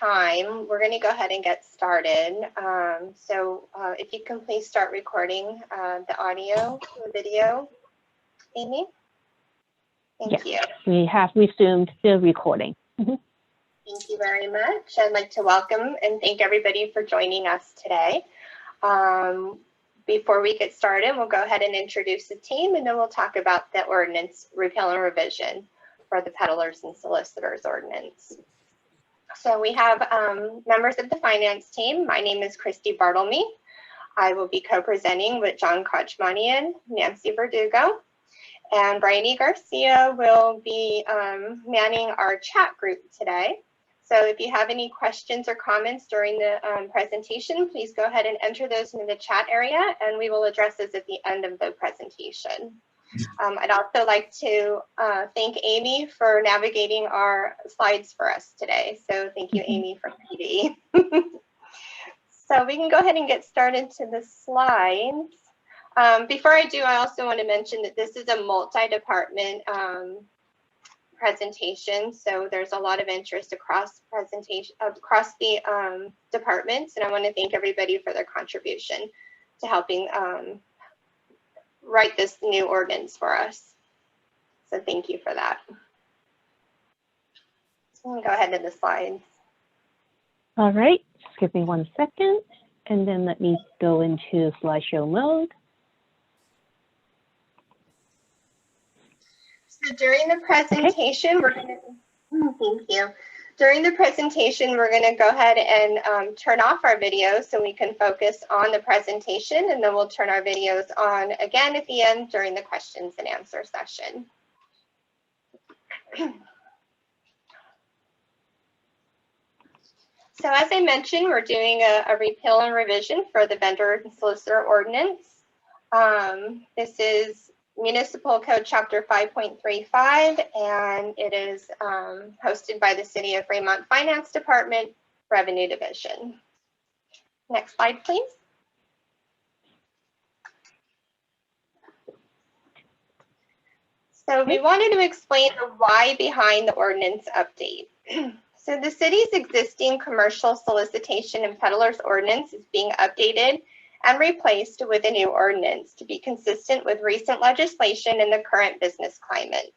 time, we're going to go ahead and get started. If you can please start recording the audio, the video, Amy. Thank you. We have resumed the recording. Thank you very much. I'd like to welcome and thank everybody for joining us today. Before we get started, we'll go ahead and introduce the team, and then we'll talk about the ordinance repeal and revision for the Peddlers and Solicitors Ordinance. So we have members of the finance team. My name is Christy Bartlemy. I will be co-presenting with John Kochmanian, Nancy Verdugo, and Bryony Garcia will be manning our chat group today. So if you have any questions or comments during the presentation, please go ahead and enter those into the chat area, and we will address those at the end of the presentation. I'd also like to thank Amy for navigating our slides for us today. So thank you, Amy, from PD. So we can go ahead and get started to the slides. Before I do, I also want to mention that this is a multi-department presentation, so there's a lot of interest across the departments, and I want to thank everybody for their contribution to helping write this new ordinance for us. So thank you for that. So I'm going to go ahead to the slides. All right, just give me 1 second, and then let me go into slideshow mode. So during the presentation, we're going to, thank you. During the presentation, we're going to go ahead and turn off our videos so we can focus on the presentation, and then we'll turn our videos on again at the end during the questions and answer session. So as I mentioned, we're doing a repeal and revision for the Vendor and Solicitor Ordinance. This is Municipal Code Chapter 5.35, and it is hosted by the City of Fremont Finance Department, Revenue Division. Next slide, please. So we wanted to explain the why behind the ordinance update. So the city's existing commercial solicitation and peddlers ordinance is being updated and replaced with a new ordinance to be consistent with recent legislation and the current business climate.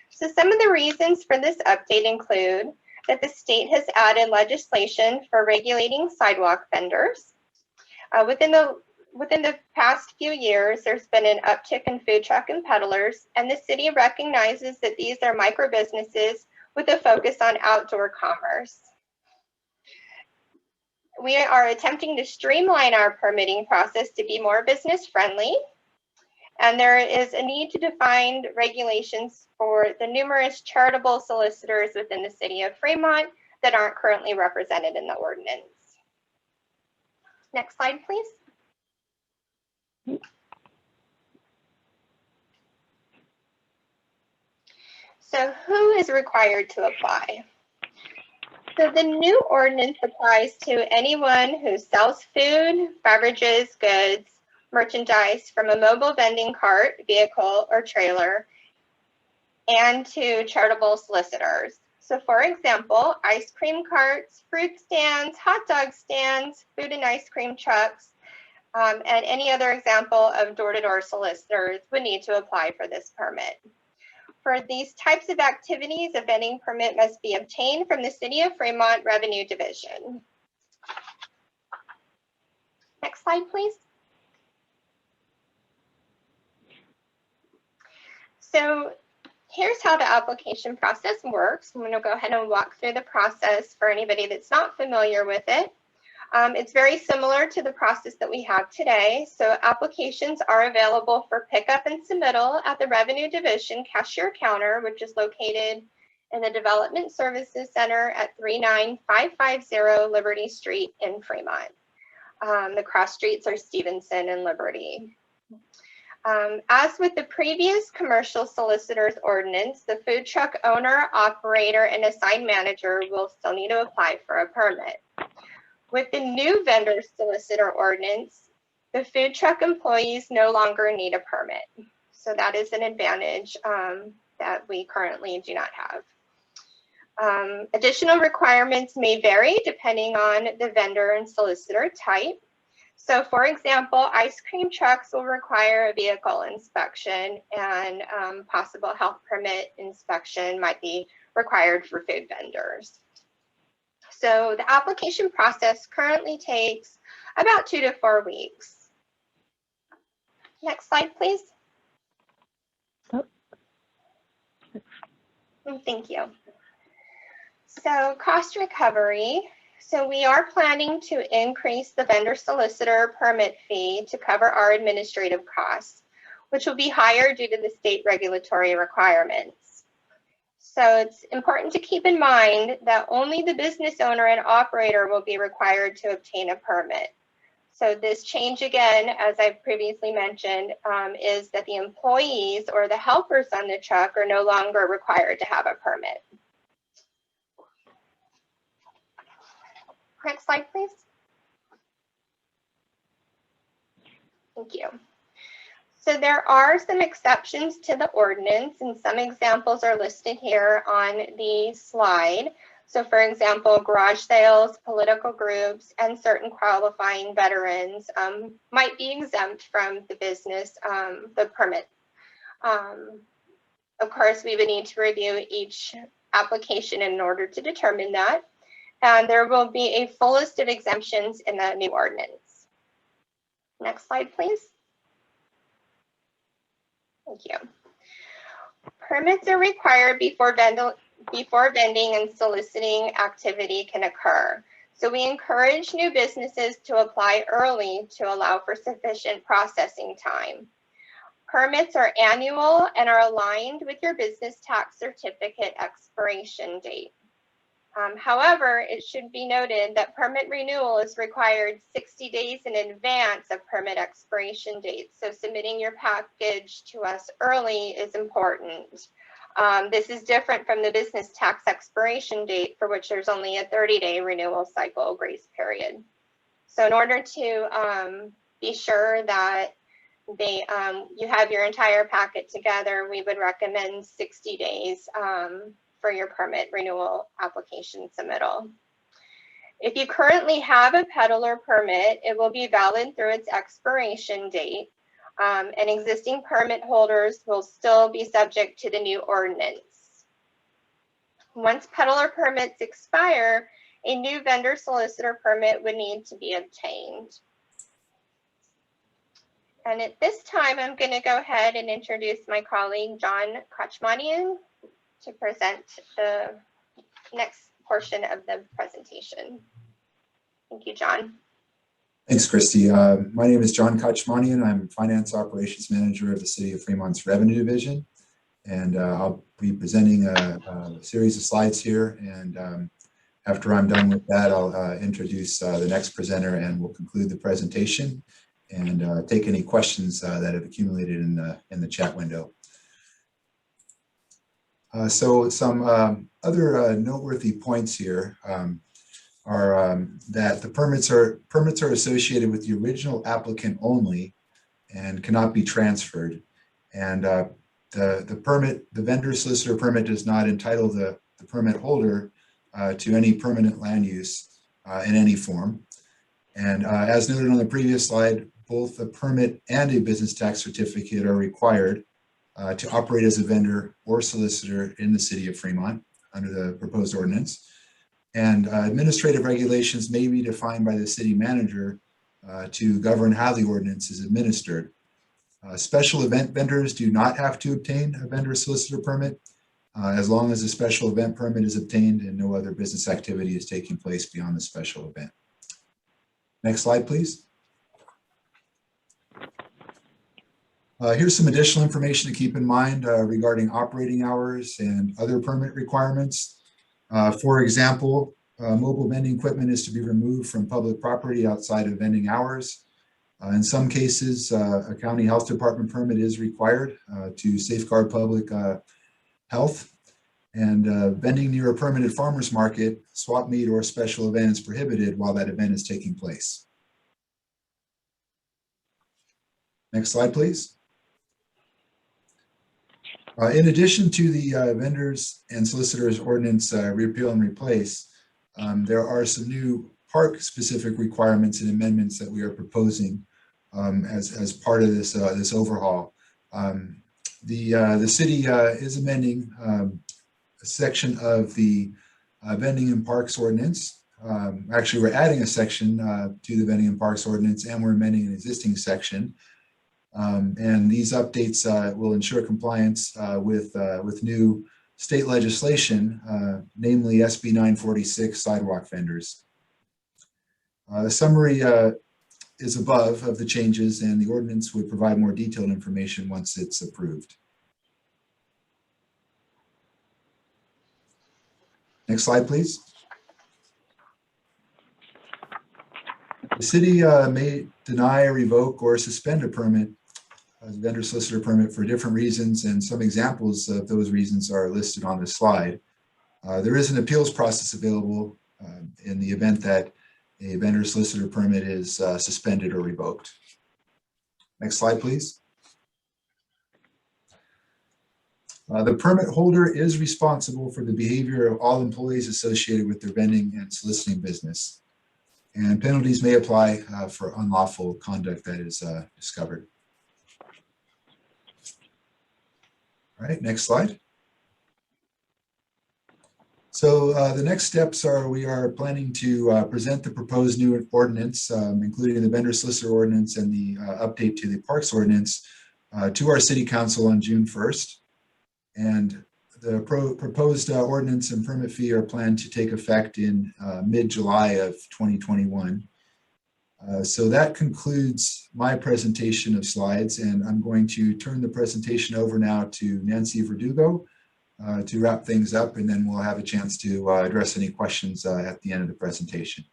So some of the reasons for this update include that the state has added legislation for regulating sidewalk vendors. Within the past few years, there's been an uptick in food truck and peddlers, and the city recognizes that these are micro businesses with a focus on outdoor commerce. We are attempting to streamline our permitting process to be more business friendly. And there is a need to define regulations for the numerous charitable solicitors within the city of Fremont that aren't currently represented in the ordinance. Next slide, please. So who is required to apply? So the new ordinance applies to anyone who sells food, beverages, goods, merchandise from a mobile vending cart, vehicle, or trailer, and to charitable solicitors. So for example, ice cream carts, fruit stands, hot dog stands, food and ice cream trucks, and any other example of door-to-door solicitors would need to apply for this permit. For these types of activities, a vending permit must be obtained from the City of Fremont Revenue Division. Next slide, please. So here's how the application process works. I'm going to go ahead and walk through the process for anybody that's not familiar with it. It's very similar to the process that we have today. So applications are available for pickup and submittal at the Revenue Division cashier counter, which is located in the Development Services Center at 39550 Liberty Street in Fremont. The cross streets are Stevenson and Liberty. As with the previous commercial solicitors ordinance, the food truck owner, operator, and assigned manager will still need to apply for a permit. With the new vendor solicitor ordinance, the food truck employees no longer need a permit. So that is an advantage that we currently do not have. Additional requirements may vary depending on the vendor and solicitor type. So for example, ice cream trucks will require a vehicle inspection, and possible health permit inspection might be required for food vendors. So the application process currently takes about 2 to 4 weeks. Next slide, please. Oh. Thank you. So cost recovery. So we are planning to increase the vendor solicitor permit fee to cover our administrative costs, which will be higher due to the state regulatory requirements. So it's important to keep in mind that only the business owner and operator will be required to obtain a permit. So this change, again, as I've previously mentioned, is that the employees or the helpers on the truck are no longer required to have a permit. Next slide, please. Thank you. So there are some exceptions to the ordinance, and some examples are listed here on the slide. So for example, garage sales, political groups, and certain qualifying veterans might be exempt from the business, the permit. Of course, we would need to review each application in order to determine that. And there will be a full list of exemptions in the new ordinance. Next slide, please. Thank you. Permits are required before vending and soliciting activity can occur. So we encourage new businesses to apply early to allow for sufficient processing time. Permits are annual and are aligned with your business tax certificate expiration date. However, it should be noted that permit renewal is required 60 days in advance of permit expiration dates. So submitting your package to us early is important. This is different from the business tax expiration date, for which there's only a 30-day renewal cycle grace period. So in order to be sure that you have your entire packet together, we would recommend 60 days for your permit renewal application submittal. If you currently have a peddler permit, it will be valid through its expiration date, and existing permit holders will still be subject to the new ordinance. Once peddler permits expire, a new vendor solicitor permit would need to be obtained. And at this time, I'm going to go ahead and introduce my colleague, John Kochmanian, to present the next portion of the presentation. Thank you, John. Thanks, Christy. My name is John Kochmanian. I'm Finance Operations Manager of the City of Fremont's Revenue Division. And I'll be presenting a series of slides here. And after I'm done with that, I'll introduce the next presenter, and we'll conclude the presentation and take any questions that have accumulated in the chat window. So some other noteworthy points here are that the permits are associated with the original applicant only and cannot be transferred. And the vendor solicitor permit does not entitle the permit holder to any permanent land use in any form. And as noted on the previous slide, both a permit and a business tax certificate are required to operate as a vendor or solicitor in the city of Fremont under the proposed ordinance. And administrative regulations may be defined by the city manager to govern how the ordinance is administered. Special event vendors do not have to obtain a vendor solicitor permit as long as a special event permit is obtained and no other business activity is taking place beyond the special event. Next slide, please. Here's some additional information to keep in mind regarding operating hours and other permit requirements. For example, mobile vending equipment is to be removed from public property outside of vending hours. In some cases, a county health department permit is required to safeguard public health. And vending near a permitted farmer's market, swap meet, or special event is prohibited while that event is taking place. Next slide, please. In addition to the vendors and solicitors ordinance repeal and replace, there are some new park-specific requirements and amendments that we are proposing as part of this this overhaul. The city is amending a section of the vending and parks ordinance. Actually, we're adding a section to the vending and parks ordinance, and we're amending an existing section. And these updates will ensure compliance with new state legislation, namely SB 946 sidewalk vendors. The summary is above of the changes, and the ordinance would provide more detailed information once it's approved. Next slide, please. The city may deny, revoke, or suspend a permit, a vendor solicitor permit, for different reasons, and some examples of those reasons are listed on this slide. There is an appeals process available in the event that a vendor solicitor permit is suspended or revoked. Next slide, please. The permit holder is responsible for the behavior of all employees associated with their vending and soliciting business, and penalties may apply for unlawful conduct that is discovered. All right, next slide. So the next steps are, we are planning to present the proposed new ordinance, including the vendor solicitor ordinance and the update to the parks ordinance, to our city council on June 1st. And the proposed ordinance and permit fee are planned to take effect in mid-July of 2021. So that concludes my presentation of slides, and I'm going to turn the presentation over now to Nancy Verdugo to wrap things up, and then we'll have a chance to address any questions at the end of the presentation.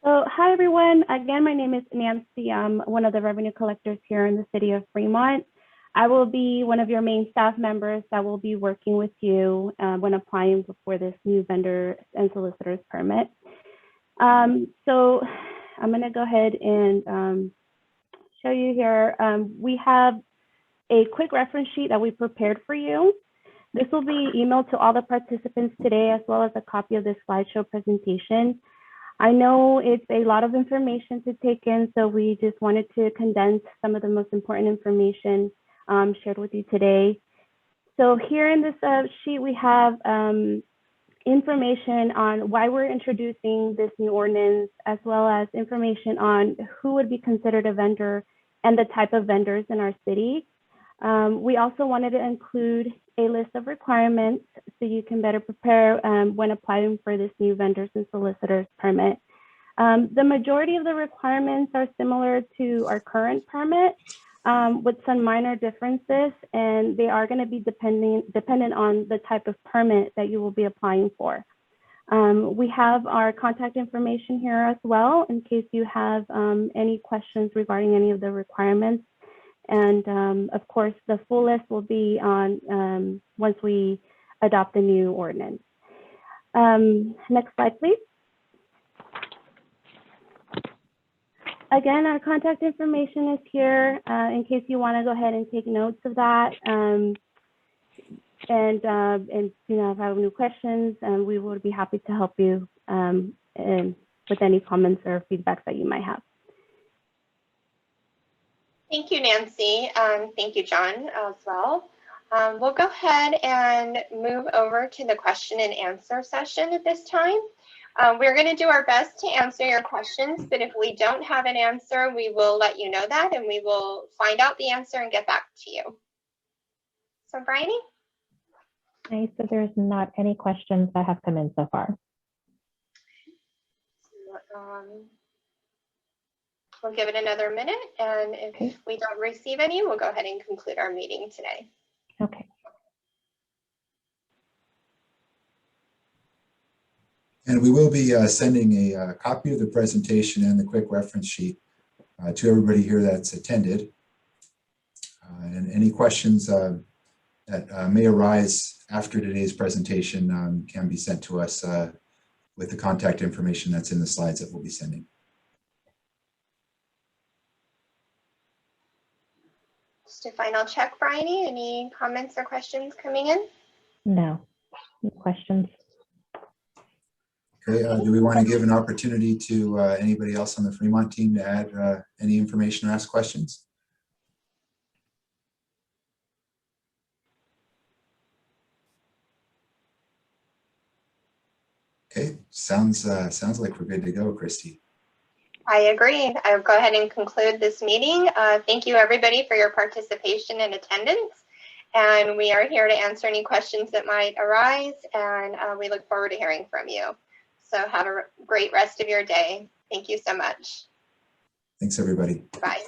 So, hi everyone. Again, my name is Nancy. I'm one of the revenue collectors here in the city of Fremont. I will be one of your main staff members that will be working with you when applying for this new vendor and solicitor's permit. So I'm going to go ahead and show you here. We have a quick reference sheet that we prepared for you. This will be emailed to all the participants today, as well as a copy of this slideshow presentation. I know it's a lot of information to take in, so we just wanted to condense some of the most important information shared with you today. So here in this sheet, we have information on why we're introducing this new ordinance, as well as information on who would be considered a vendor and the type of vendors in our city. We also wanted to include a list of requirements so you can better prepare when applying for this new vendors and solicitors permit. The majority of the requirements are similar to our current permit, with some minor differences, and they are going to be dependent on the type of permit that you will be applying for. We have our contact information here as well, in case you have any questions regarding any of the requirements. And of course, the full list will be on once we adopt the new ordinance. Next slide, please. Again, our contact information is here in case you want to go ahead and take notes of that. And you know, if you have any questions, we would be happy to help you with any comments or feedback that you might have. Thank you, Nancy. Thank you, John, as well. We'll go ahead and move over to the question and answer session at this time. We're going to do our best to answer your questions, but if we don't have an answer, we will let you know that, and we will find out the answer and get back to you. So, Bryony? Nice. So there's not any questions that have come in so far. We'll give it another minute, and if we don't receive any, we'll go ahead and conclude our meeting today. Okay. And we will be sending a copy of the presentation and the quick reference sheet to everybody here that's attended. And any questions that may arise after today's presentation can be sent to us with the contact information that's in the slides that we'll be sending. Just a final check, Bryony, any comments or questions coming in? No questions. Okay, do we want to give an opportunity to anybody else on the Fremont team to add any information or ask questions? Okay, sounds like we're good to go, Christy. I agree. I'll go ahead and conclude this meeting. Thank you, everybody, for your participation and attendance. And we are here to answer any questions that might arise, and we look forward to hearing from you. So have a great rest of your day. Thank you so much. Thanks, everybody. Bye.